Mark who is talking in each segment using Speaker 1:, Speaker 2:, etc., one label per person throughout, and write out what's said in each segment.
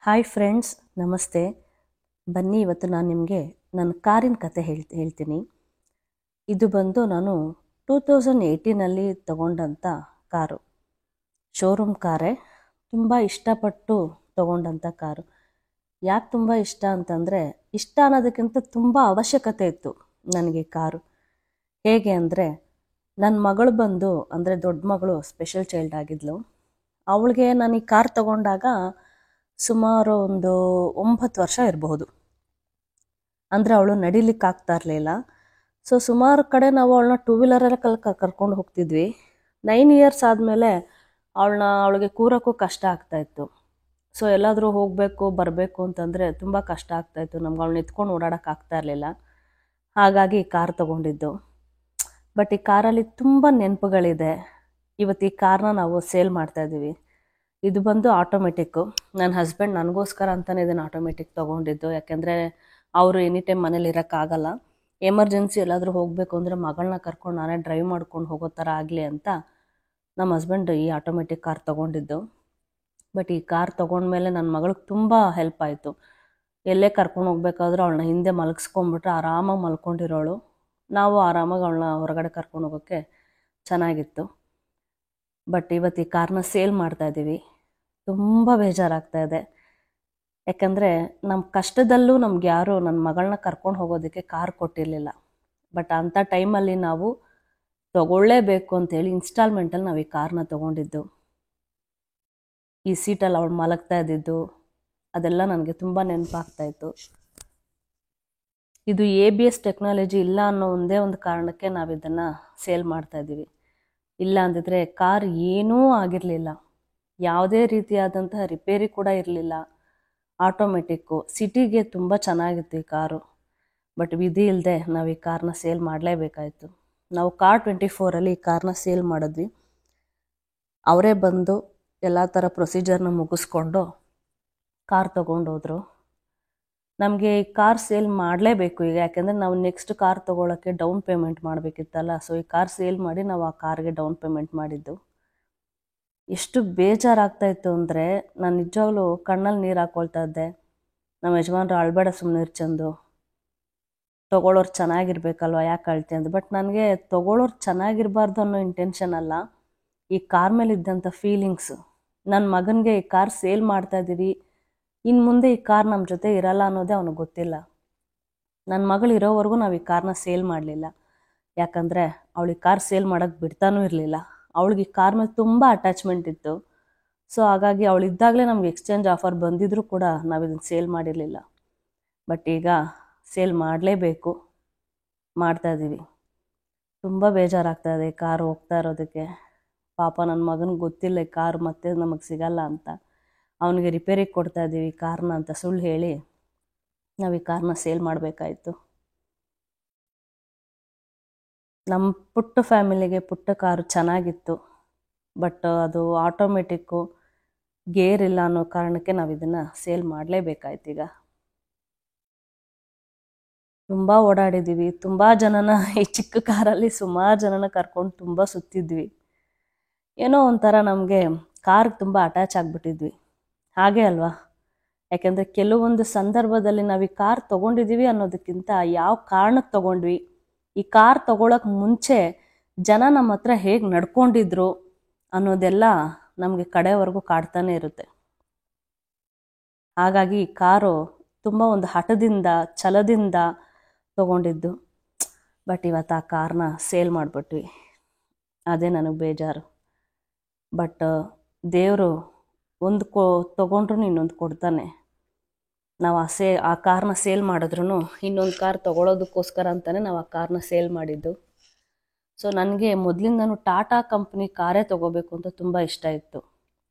Speaker 1: Hi friends, ನಮಸ್ತೆ. ಬನ್ನಿ, ಇವತ್ತು ನಾನು ನಿಮಗೆ ನನ್ನ ಕಾರಿನ ಕತೆ ಹೇಳ್ತೀನಿ. ಇದು ಬಂದು ನಾನು 2018ನಲ್ಲಿ ತಗೊಂಡಂಥ ಕಾರು. ಶೋರೂಮ್ ಕಾರೇ. ತುಂಬ ಇಷ್ಟಪಟ್ಟು ತಗೊಂಡಂಥ ಕಾರು. ಯಾಕೆ ತುಂಬ ಇಷ್ಟ ಅಂತಂದರೆ, ಇಷ್ಟ ಅನ್ನೋದಕ್ಕಿಂತ ತುಂಬ ಅವಶ್ಯಕತೆ ಇತ್ತು ನನಗೆ ಕಾರು. ಹೇಗೆ ಅಂದರೆ, ನನ್ನ ಮಗಳು ಬಂದು, ಅಂದರೆ ದೊಡ್ಡ ಮಗಳು ಸ್ಪೆಷಲ್ ಚೈಲ್ಡ್ ಆಗಿದ್ಲು. ಅವಳಿಗೆ ನಾನು ಈ ಕಾರ್ ತಗೊಂಡಾಗ ಸುಮಾರು ಒಂದು 9 ವರ್ಷ ಇರಬಹುದು. ಅಂದರೆ ಅವಳು ನಡಿಲಿಕ್ಕೆ ಆಗ್ತಾ ಇರಲಿಲ್ಲ. ಸೊ ಸುಮಾರು ಕಡೆ ನಾವು ಅವಳನ್ನ 2 ವೀಲರಲ್ಲಿ ಕರ್ಕೊಂಡು ಹೋಗ್ತಿದ್ವಿ. 9 ಇಯರ್ಸ್ ಆದಮೇಲೆ ಅವಳಿಗೆ ಕೂರೋಕ್ಕೂ ಕಷ್ಟ ಆಗ್ತಾಯಿತ್ತು. ಸೊ ಎಲ್ಲಾದರೂ ಹೋಗಬೇಕು ಬರಬೇಕು ಅಂತಂದರೆ ತುಂಬ ಕಷ್ಟ ಆಗ್ತಾಯಿತ್ತು. ನಮ್ಗೆ ಅವಳನ್ನ ಎತ್ಕೊಂಡು ಓಡಾಡೋಕೆ ಆಗ್ತಾ ಇರಲಿಲ್ಲ. ಹಾಗಾಗಿ ಕಾರ್ ತಗೊಂಡಿದ್ದು. ಬಟ್ ಈ ಕಾರಲ್ಲಿ ತುಂಬ ನೆನಪುಗಳಿದೆ. ಇವತ್ತು ಈ ಕಾರ್ನ ನಾವು ಸೇಲ್ ಮಾಡ್ತಾಯಿದ್ದೀವಿ. ಇದು ಬಂದು ಆಟೋಮೆಟಿಕ್ಕು. ನನ್ನ ಹಸ್ಬೆಂಡ್ ನನಗೋಸ್ಕರ ಅಂತಲೇ ಇದನ್ನು ಆಟೋಮೆಟಿಕ್ ತೊಗೊಂಡಿದ್ದು. ಯಾಕೆಂದರೆ ಅವರು ಎನಿ ಟೈಮ್ ಮನೇಲಿ ಇರೋಕ್ಕಾಗಲ್ಲ. ಎಮರ್ಜೆನ್ಸಿ ಎಲ್ಲಾದರೂ ಹೋಗಬೇಕು ಅಂದರೆ ಮಗಳನ್ನ ಕರ್ಕೊಂಡು ನಾನೇ ಡ್ರೈವ್ ಮಾಡ್ಕೊಂಡು ಹೋಗೋ ಥರ ಆಗಲಿ ಅಂತ ನಮ್ಮ ಹಸ್ಬೆಂಡ್ ಈ ಆಟೋಮೆಟಿಕ್ ಕಾರ್ ತೊಗೊಂಡಿದ್ದು. ಬಟ್ ಈ ಕಾರ್ ತೊಗೊಂಡ್ಮೇಲೆ ನನ್ನ ಮಗಳಿಗೆ ತುಂಬ ಹೆಲ್ಪ್ ಆಯಿತು. ಎಲ್ಲೇ ಕರ್ಕೊಂಡು ಹೋಗ್ಬೇಕಾದ್ರೂ ಅವಳನ್ನ ಹಿಂದೆ ಮಲಗಿಸ್ಕೊಂಡ್ಬಿಟ್ರೆ ಆರಾಮಾಗಿ ಮಲ್ಕೊಂಡಿರೋಳು. ನಾವು ಆರಾಮಾಗಿ ಅವಳನ್ನ ಹೊರಗಡೆ ಕರ್ಕೊಂಡು ಹೋಗೋಕ್ಕೆ ಚೆನ್ನಾಗಿತ್ತು. ಬಟ್ ಇವತ್ತು ಈ ಕಾರ್ನ ಸೇಲ್ ಮಾಡ್ತಾಯಿದ್ದೀವಿ. ತುಂಬ ಬೇಜಾರಾಗ್ತಾ ಇದೆ. ಯಾಕಂದರೆ ನಮ್ಮ ಕಷ್ಟದಲ್ಲೂ ನಮ್ಗೆ ಯಾರೂ ನನ್ನ ಮಗಳನ್ನ ಕರ್ಕೊಂಡು ಹೋಗೋದಕ್ಕೆ ಕಾರ್ ಕೊಟ್ಟಿರಲಿಲ್ಲ. ಬಟ್ ಅಂಥ ಟೈಮಲ್ಲಿ ನಾವು ತಗೊಳ್ಳೇಬೇಕು ಅಂತೇಳಿ ಇನ್ಸ್ಟಾಲ್ಮೆಂಟಲ್ಲಿ ನಾವು ಈ ಕಾರ್ನ ತೊಗೊಂಡಿದ್ದು. ಈ ಸೀಟಲ್ಲಿ ಅವಳು ಮಲಗ್ತಾ ಇದ್ದಿದ್ದು ಅದೆಲ್ಲ ನನಗೆ ತುಂಬ ನೆನಪಾಗ್ತಾಯಿತ್ತು. ಇದು ABS ಟೆಕ್ನಾಲಜಿ ಇಲ್ಲ ಅನ್ನೋ ಒಂದೇ ಒಂದು ಕಾರಣಕ್ಕೆ ನಾವು ಇದನ್ನು ಸೇಲ್ ಮಾಡ್ತಾಯಿದ್ದೀವಿ. ಇಲ್ಲ ಅಂದಿದ್ರೆ ಕಾರ್ ಏನೂ ಆಗಿರಲಿಲ್ಲ. ಯಾವುದೇ ರೀತಿಯಾದಂತಹ ರಿಪೇರಿ ಕೂಡ ಇರಲಿಲ್ಲ. ಆಟೋಮೆಟಿಕ್ಕು. ಸಿಟಿಗೆ ತುಂಬ ಚೆನ್ನಾಗಿತ್ತು ಈ ಕಾರು. ಬಟ್ ವಿಧಿ ಇಲ್ಲದೆ ನಾವು ಈ ಕಾರ್ನ ಸೇಲ್ ಮಾಡಲೇಬೇಕಾಯಿತು. ನಾವು Car24ರಲ್ಲಿ ಈ ಕಾರ್ನ ಸೇಲ್ ಮಾಡಿದ್ವಿ. ಅವರೇ ಬಂದು ಎಲ್ಲ ಥರ ಪ್ರೊಸೀಜರ್ನ ಮುಗಿಸ್ಕೊಂಡು ಕಾರ್ ತೊಗೊಂಡೋದ್ರು. ನಮಗೆ ಈ ಕಾರ್ ಸೇಲ್ ಮಾಡಲೇಬೇಕು ಈಗ. ಯಾಕೆಂದರೆ ನಾವು ನೆಕ್ಸ್ಟ್ ಕಾರ್ ತೊಗೊಳಕ್ಕೆ ಡೌನ್ ಪೇಮೆಂಟ್ ಮಾಡಬೇಕಿತ್ತಲ್ಲ. ಸೊ ಈ ಕಾರ್ ಸೇಲ್ ಮಾಡಿ ನಾವು ಆ ಕಾರ್ಗೆ ಡೌನ್ ಪೇಮೆಂಟ್ ಮಾಡಿದ್ದು. ಎಷ್ಟು ಬೇಜಾರಾಗ್ತಾಯಿತ್ತು ಅಂದರೆ, ನಾನು ನಿಜವಾಗ್ಲೂ ಕಣ್ಣಲ್ಲಿ ನೀರು ಹಾಕ್ಕೊಳ್ತಾ ಇದ್ದೆ. ನಮ್ಮ ಯಜಮಾನ್ರು ಅಳಬೇಡ ಸುಮ್ಮನೆ ಚಂದು, ತೊಗೊಳ್ಳೋರು ಚೆನ್ನಾಗಿರ್ಬೇಕಲ್ವ, ಯಾಕೆ ಅಳ್ತೆ ಅಂದು. ಬಟ್ ನನಗೆ ತೊಗೊಳ್ಳೋರು ಚೆನ್ನಾಗಿರಬಾರ್ದು ಅನ್ನೋ ಇಂಟೆನ್ಷನ್ ಅಲ್ಲ, ಈ ಕಾರ್ ಮೇಲೆ ಇದ್ದಂಥ ಫೀಲಿಂಗ್ಸು. ನನ್ನ ಮಗನಿಗೆ ಈ ಕಾರ್ ಸೇಲ್ ಮಾಡ್ತಾಯಿದ್ದೀವಿ, ಇನ್ನು ಮುಂದೆ ಈ ಕಾರ್ ನಮ್ಮ ಜೊತೆ ಇರಲ್ಲ ಅನ್ನೋದೇ ಅವನಿಗೆ ಗೊತ್ತಿಲ್ಲ. ನನ್ನ ಮಗಳು ಇರೋವರೆಗೂ ನಾವು ಈ ಕಾರ್ನ ಸೇಲ್ ಮಾಡಲಿಲ್ಲ. ಯಾಕಂದರೆ ಅವಳಿಗೆ ಕಾರ್ ಸೇಲ್ ಮಾಡೋಕ್ಕೆ ಬಿಡ್ತಾನೂ ಇರಲಿಲ್ಲ. ಅವಳಿಗೆ ಈ ಕಾರ್ ಮೇಲೆ ತುಂಬ ಅಟ್ಯಾಚ್ಮೆಂಟ್ ಇತ್ತು. ಸೊ ಹಾಗಾಗಿ ಅವಳಿದ್ದಾಗಲೇ ನಮ್ಗೆ ಎಕ್ಸ್ಚೇಂಜ್ ಆಫರ್ ಬಂದಿದ್ರೂ ಕೂಡ ನಾವು ಇದನ್ನು ಸೇಲ್ ಮಾಡಿರಲಿಲ್ಲ. ಬಟ್ ಈಗ ಸೇಲ್ ಮಾಡಲೇಬೇಕು, ಮಾಡ್ತಾಯಿದ್ದೀವಿ. ತುಂಬ ಬೇಜಾರಾಗ್ತಾಯಿದೆ ಈ ಕಾರು ಹೋಗ್ತಾ ಇರೋದಕ್ಕೆ. ಪಾಪ ನನ್ನ ಮಗನಿಗೆ ಗೊತ್ತಿಲ್ಲ ಈ ಕಾರು ಮತ್ತೆ ನಮಗೆ ಸಿಗಲ್ಲ ಅಂತ. ಅವನಿಗೆ ರಿಪೇರಿಗೆ ಕೊಡ್ತಾಯಿದ್ದೀವಿ ಕಾರ್ನ ಅಂತ ಸುಳ್ಳು ಹೇಳಿ ನಾವು ಈ ಕಾರ್ನ ಸೇಲ್ ಮಾಡಬೇಕಾಯಿತು. ನಮ್ಮ ಪುಟ್ಟ ಫ್ಯಾಮಿಲಿಗೆ ಪುಟ್ಟ ಕಾರು ಚೆನ್ನಾಗಿತ್ತು. ಬಟ್ ಅದು ಆಟೋಮೆಟಿಕ್ಕು, ಗೇರ್ ಇಲ್ಲ ಅನ್ನೋ ಕಾರಣಕ್ಕೆ ನಾವು ಇದನ್ನು ಸೇಲ್ ಮಾಡಲೇಬೇಕಾಯ್ತು. ಈಗ ತುಂಬ ಓಡಾಡಿದ್ದೀವಿ. ತುಂಬ ಜನನ ಈ ಚಿಕ್ಕ ಕಾರಲ್ಲಿ ಸುಮಾರು ಜನನ ಕರ್ಕೊಂಡು ತುಂಬ ಸುತ್ತಿದ್ವಿ. ಏನೋ ಒಂಥರ ನಮಗೆ ಕಾರ್ಗೆ ತುಂಬ ಅಟ್ಯಾಚ್ ಆಗಿಬಿಟ್ಟಿದ್ವಿ. ಹಾಗೆ ಅಲ್ವಾ? ಯಾಕೆಂದರೆ ಕೆಲವೊಂದು ಸಂದರ್ಭದಲ್ಲಿ ನಾವು ಈ ಕಾರ್ ತೊಗೊಂಡಿದ್ದೀವಿ ಅನ್ನೋದಕ್ಕಿಂತ ಯಾವ ಕಾರಣಕ್ಕೆ ತೊಗೊಂಡ್ವಿ, ಈ ಕಾರ್ ತೊಗೊಳಕ್ಕೆ ಮುಂಚೆ ಜನ ನಮ್ಮ ಹತ್ರ ಹೇಗೆ ನಡ್ಕೊಂಡಿದ್ರು ಅನ್ನೋದೆಲ್ಲ ನಮಗೆ ಕಡೆವರೆಗೂ ಕಾಡ್ತಾನೆ ಇರುತ್ತೆ. ಹಾಗಾಗಿ ಈ ಕಾರು ತುಂಬ ಒಂದು ಹಠದಿಂದ, ಛಲದಿಂದ ತೊಗೊಂಡಿದ್ದು. ಬಟ್ ಇವತ್ತು ಆ ಕಾರ್ನ ಸೇಲ್ ಮಾಡಿಬಿಟ್ವಿ. ಅದೇ ನನಗೆ ಬೇಜಾರು. ಬಟ್ ದೇವರು ಒಂದು ತೊಗೊಂಡ್ರು ಇನ್ನೊಂದು ಕೊಡ್ತಾನೆ. ನಾವು ಆ ಕಾರ್ನ ಸೇಲ್ ಮಾಡಿದ್ರೂ ಇನ್ನೊಂದು ಕಾರ್ ತೊಗೊಳೋದಕ್ಕೋಸ್ಕರ ಅಂತಲೇ ನಾವು ಆ ಕಾರ್ನ ಸೇಲ್ ಮಾಡಿದ್ದು. ಸೊ ನನಗೆ ಮೊದಲಿಂದನೂ ಟಾಟಾ ಕಂಪ್ನಿ ಕಾರೇ ತೊಗೋಬೇಕು ಅಂತ ತುಂಬ ಇಷ್ಟ ಇತ್ತು.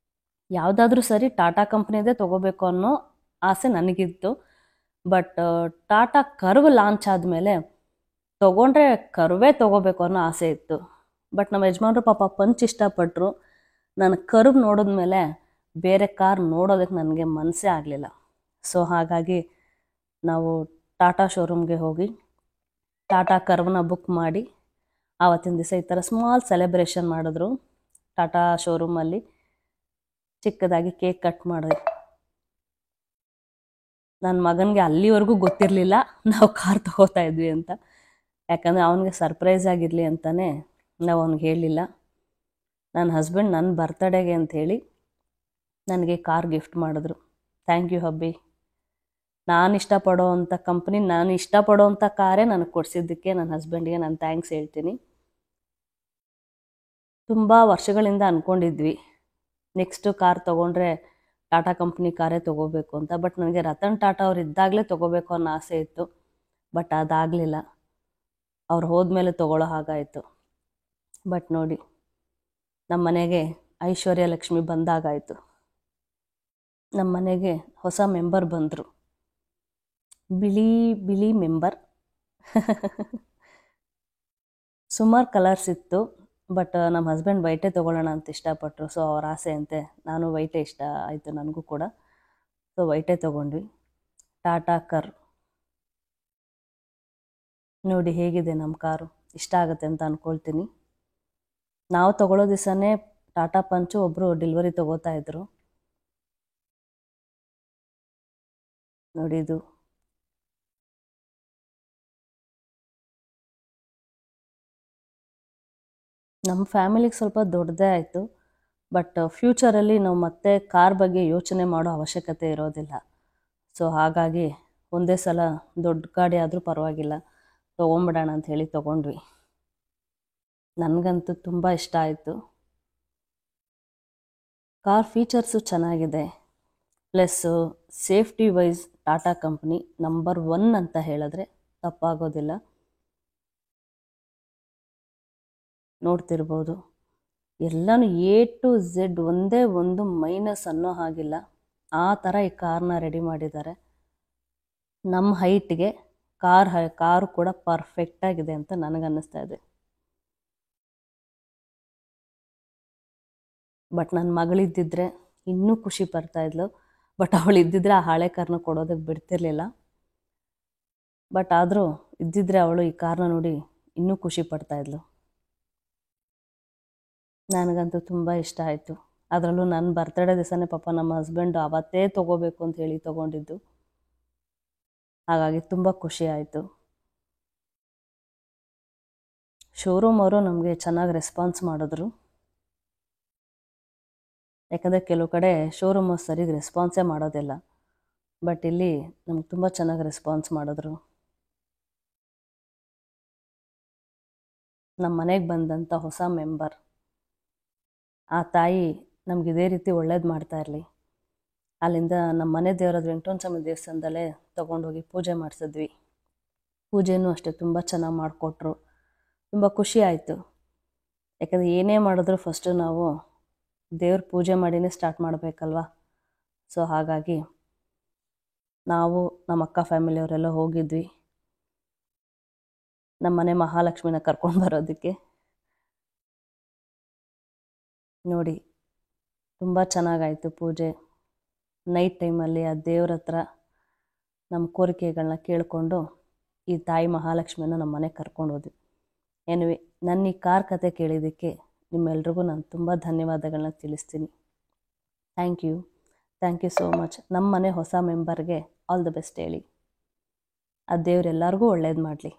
Speaker 1: ಯಾವುದಾದ್ರೂ ಸರಿ ಟಾಟಾ ಕಂಪ್ನಿದೇ ತೊಗೋಬೇಕು ಅನ್ನೋ ಆಸೆ ನನಗಿತ್ತು. ಬಟ್ ಟಾಟಾ ಕರ್ವ್ ಲಾಂಚ್ ಆದಮೇಲೆ ತೊಗೊಂಡ್ರೆ ಕರ್ವೇ ತೊಗೋಬೇಕು ಅನ್ನೋ ಆಸೆ ಇತ್ತು. ಬಟ್ ನಮ್ಮ ಯಜಮಾನ್ರು ಪಾಪ ಪಂಚ್ ಇಷ್ಟಪಟ್ಟರು. ನಾನು ಕರ್ವ್ ನೋಡಿದ್ಮೇಲೆ ಬೇರೆ ಕಾರ್ ನೋಡೋದಕ್ಕೆ ನನಗೆ ಮನಸ್ಸೇ ಆಗಲಿಲ್ಲ. ಸೊ ಹಾಗಾಗಿ ನಾವು ಟಾಟಾ ಶೋರೂಮ್ಗೆ ಹೋಗಿ ಟಾಟಾ ಕರ್ವ್ನ ಬುಕ್ ಮಾಡಿ ಆವತ್ತಿನ ದಿವಸ ಈ ಥರ ಸ್ಮಾಲ್ ಸೆಲೆಬ್ರೇಷನ್ ಮಾಡಿದ್ರು. ಟಾಟಾ ಶೋರೂಮಲ್ಲಿ ಚಿಕ್ಕದಾಗಿ ಕೇಕ್ ಕಟ್ ಮಾಡಿದೆ. ನನ್ನ ಮಗನಿಗೆ ಅಲ್ಲಿವರೆಗೂ ಗೊತ್ತಿರಲಿಲ್ಲ ನಾವು ಕಾರ್ ತಗೋತಾ ಇದ್ವಿ ಅಂತ. ಯಾಕಂದರೆ ಅವನಿಗೆ ಸರ್ಪ್ರೈಸ್ ಆಗಿರಲಿ ಅಂತಲೇ ನಾವು ಅವ್ನಿಗೆ ಹೇಳಲಿಲ್ಲ. ನನ್ನ ಹಸ್ಬೆಂಡ್ ನನ್ನ ಬರ್ತಡೇಗೆ ಅಂಥೇಳಿ ನನಗೆ ಕಾರ್ ಗಿಫ್ಟ್ ಮಾಡಿದ್ರು. ಥ್ಯಾಂಕ್ ಯು ಹಬ್ಬಿ. ನಾನು ಇಷ್ಟಪಡೋವಂಥ ಕಂಪ್ನಿ, ನಾನು ಇಷ್ಟಪಡೋವಂಥ ಕಾರೇ ನನಗೆ ಕೊಡಿಸಿದ್ದಕ್ಕೆ ನನ್ನ ಹಸ್ಬೆಂಡ್ಗೆ ನಾನು ಥ್ಯಾಂಕ್ಸ್ ಹೇಳ್ತೀನಿ. ತುಂಬ ವರ್ಷಗಳಿಂದ ಅಂದ್ಕೊಂಡಿದ್ವಿ ನೆಕ್ಸ್ಟು ಕಾರ್ ತೊಗೊಂಡ್ರೆ ಟಾಟಾ ಕಂಪ್ನಿ ಕಾರೇ ತೊಗೋಬೇಕು ಅಂತ. ಬಟ್ ನನಗೆ ರತನ್ ಟಾಟಾ ಅವ್ರು ಇದ್ದಾಗಲೇ ತೊಗೋಬೇಕು ಅನ್ನೋ ಆಸೆ ಇತ್ತು. ಬಟ್ ಅದಾಗಲಿಲ್ಲ, ಅವ್ರು ಹೋದ್ಮೇಲೆ ತೊಗೊಳ್ಳೋ ಹಾಗಾಯಿತು. ಬಟ್ ನೋಡಿ, ನಮ್ಮ ಮನೆಗೆ ಐಶ್ವರ್ಯ ಲಕ್ಷ್ಮಿ ಬಂದಾಗಾಯಿತು. ನಮ್ಮ ಮನೆಗೆ ಹೊಸ ಮೆಂಬರ್ ಬಂದರು, ಬಿಳಿ ಬಿಳಿ ಮೆಂಬರ್. ಸುಮಾರು ಕಲರ್ಸ್ ಇತ್ತು, ಬಟ್ ನಮ್ಮ ಹಸ್ಬೆಂಡ್ ವೈಟೇ ತೊಗೊಳ್ಳೋಣ ಅಂತ ಇಷ್ಟಪಟ್ಟರು. ಸೊ ಅವ್ರ ಆಸೆ ಅಂತೆ ನಾನು ವೈಟೇ ಇಷ್ಟ ಆಯಿತು ನನಗೂ ಕೂಡ. ಸೊ ವೈಟೇ ತೊಗೊಂಡ್ವಿ. ಟಾಟಾ ಕರ್ ನೋಡಿ ಹೇಗಿದೆ ನಮ್ಮ ಕಾರು. ಇಷ್ಟ ಆಗುತ್ತೆ ಅಂತ ಅಂದ್ಕೊಳ್ತೀನಿ. ನಾವು ತೊಗೊಳ್ಳೋ ದಿವಸನೇ ಟಾಟಾ ಪಂಚು ಒಬ್ಬರು ಡೆಲಿವರಿ ತೊಗೋತಾ ಇದ್ರು. ನೋಡಿ ಇದು ನಮ್ಮ ಫ್ಯಾಮಿಲಿಗೆ ಸ್ವಲ್ಪ ದೊಡ್ಡದೇ ಆಯಿತು. ಬಟ್ ಫ್ಯೂಚರಲ್ಲಿ ನಾವು ಮತ್ತೆ ಕಾರ್ ಬಗ್ಗೆ ಯೋಚನೆ ಮಾಡೋ ಅವಶ್ಯಕತೆ ಇರೋದಿಲ್ಲ. ಸೊ ಹಾಗಾಗಿ ಒಂದೇ ಸಲ ದೊಡ್ಡ ಗಾಡಿ ಆದರೂ ಪರವಾಗಿಲ್ಲ ತೊಗೊಂಬಿಡೋಣ ಅಂಥೇಳಿ ತೊಗೊಂಡ್ವಿ. ನನಗಂತೂ ತುಂಬ ಇಷ್ಟ ಆಯಿತು. ಕಾರ್ ಫೀಚರ್ಸು ಚೆನ್ನಾಗಿದೆ, plus safety wise Tata company number 1 ಅಂತ ಹೇಳಿದ್ರೆ ತಪ್ಪಾಗೋದಿಲ್ಲ. ನೋಡ್ತಿರ್ಬೋದು ಎಲ್ಲನೂ A to Z ಒಂದೇ ಒಂದು ಮೈನಸ್ ಅನ್ನೋ ಹಾಗಿಲ್ಲ, ಆ ಥರ ಈ ಕಾರ್ನ ರೆಡಿ ಮಾಡಿದ್ದಾರೆ. ನಮ್ಮ ಹೈಟ್ಗೆ ಕಾರು ಕೂಡ ಪರ್ಫೆಕ್ಟಾಗಿದೆ ಅಂತ ನನಗನ್ನಿಸ್ತಾ ಇದೆ. ಬಟ್ ನನ್ನ ಮಗಳಿದ್ದಿದ್ರೆ ಇನ್ನೂ ಖುಷಿ ಪಡ್ತಾಯಿದ್ಲು. ಬಟ್ ಅವಳು ಇದ್ದಿದ್ರೆ ಆ ಹಳೆ ಕಾರ್ನ ಕೊಡೋದಕ್ಕೆ ಬಿಡ್ತಿರ್ಲಿಲ್ಲ. ಬಟ್ ಆದರೂ ಇದ್ದಿದ್ರೆ ಅವಳು ಈ ಕಾರ್ನ ನೋಡಿ ಇನ್ನೂ ಖುಷಿ ಪಡ್ತಾಯಿದ್ಲು. ನನಗಂತೂ ತುಂಬ ಇಷ್ಟ ಆಯಿತು. ಅದರಲ್ಲೂ ನನ್ನ ಬರ್ತಡೇ ದಿವಸನೇ ಪಾಪ ನಮ್ಮ ಹಸ್ಬೆಂಡು ಅವತ್ತೇ ತೊಗೋಬೇಕು ಅಂತ ಹೇಳಿ ತೊಗೊಂಡಿದ್ದು. ಹಾಗಾಗಿ ತುಂಬ ಖುಷಿ ಆಯಿತು. ಶೋರೂಮ್ ಅವರು ನಮಗೆ ಚೆನ್ನಾಗಿ ರೆಸ್ಪಾನ್ಸ್ ಮಾಡಿದ್ರು. ಯಾಕಂದರೆ ಕೆಲವು ಕಡೆ ಶೋರೂಮ್ ಸರಿಗೆ ರೆಸ್ಪಾನ್ಸೇ ಮಾಡೋದಿಲ್ಲ. ಬಟ್ ಇಲ್ಲಿ ನಮ್ಗೆ ತುಂಬ ಚೆನ್ನಾಗಿ ರೆಸ್ಪಾನ್ಸ್ ಮಾಡಿದ್ರು. ನಮ್ಮ ಮನೆಗೆ ಬಂದಂಥ ಹೊಸ ಮೆಂಬರ್, ಆ ತಾಯಿ ನಮ್ಗೆ ಇದೇ ರೀತಿ ಒಳ್ಳೇದು ಮಾಡ್ತಾ ಇರಲಿ. ಅಲ್ಲಿಂದ ನಮ್ಮ ಮನೆ ದೇವರಾದ ವೆಂಕಟರಮಣ ಸ್ವಾಮಿ ದೇವಸ್ಥಾನದಲ್ಲೇ ತೊಗೊಂಡೋಗಿ ಪೂಜೆ ಮಾಡಿಸಿದ್ವಿ. ಪೂಜೆನೂ ಅಷ್ಟೇ ತುಂಬ ಚೆನ್ನಾಗಿ ಮಾಡಿಕೊಟ್ರು. ತುಂಬ ಖುಷಿ ಆಯಿತು. ಯಾಕಂದರೆ ಏನೇ ಮಾಡಿದ್ರು ಫಸ್ಟು ನಾವು ದೇವ್ರ ಪೂಜೆ ಮಾಡಿನೇ ಸ್ಟಾರ್ಟ್ ಮಾಡಬೇಕಲ್ವ. ಸೊ ಹಾಗಾಗಿ ನಾವು ನಮ್ಮ ಅಕ್ಕ ಫ್ಯಾಮಿಲಿಯವರೆಲ್ಲ ಹೋಗಿದ್ವಿ ನಮ್ಮ ಮನೆ ಮಹಾಲಕ್ಷ್ಮಿನ ಕರ್ಕೊಂಡು ಬರೋದಕ್ಕೆ. ನೋಡಿ ತುಂಬ ಚೆನ್ನಾಗಾಯಿತು ಪೂಜೆ. ನೈಟ್ ಟೈಮಲ್ಲಿ ಆ ದೇವ್ರ ಹತ್ರ ನಮ್ಮ ಕೋರಿಕೆಗಳನ್ನ ಕೇಳಿಕೊಂಡು ಈ ತಾಯಿ ಮಹಾಲಕ್ಷ್ಮಿನ ನಮ್ಮ ಮನೆಗೆ ಕರ್ಕೊಂಡು ಹೋದ್ವಿ. ಎನಿವೆ, ನನ್ನ ಈ ಕಾರ್ ಕತೆ ಕೇಳಿದ್ದಕ್ಕೆ ನಿಮ್ಮೆಲ್ರಿಗೂ ನಾನು ತುಂಬ ಧನ್ಯವಾದಗಳನ್ನ ತಿಳಿಸ್ತೀನಿ. Thank you so much. ನಮ್ಮ ಮನೆ ಹೊಸ ಮೆಂಬರ್ಗೆ ಆಲ್ ದ ಬೆಸ್ಟ್ ಹೇಳಿ. ಆ ದೇವ್ರು ಎಲ್ಲರಿಗೂ ಒಳ್ಳೇದು ಮಾಡಲಿ.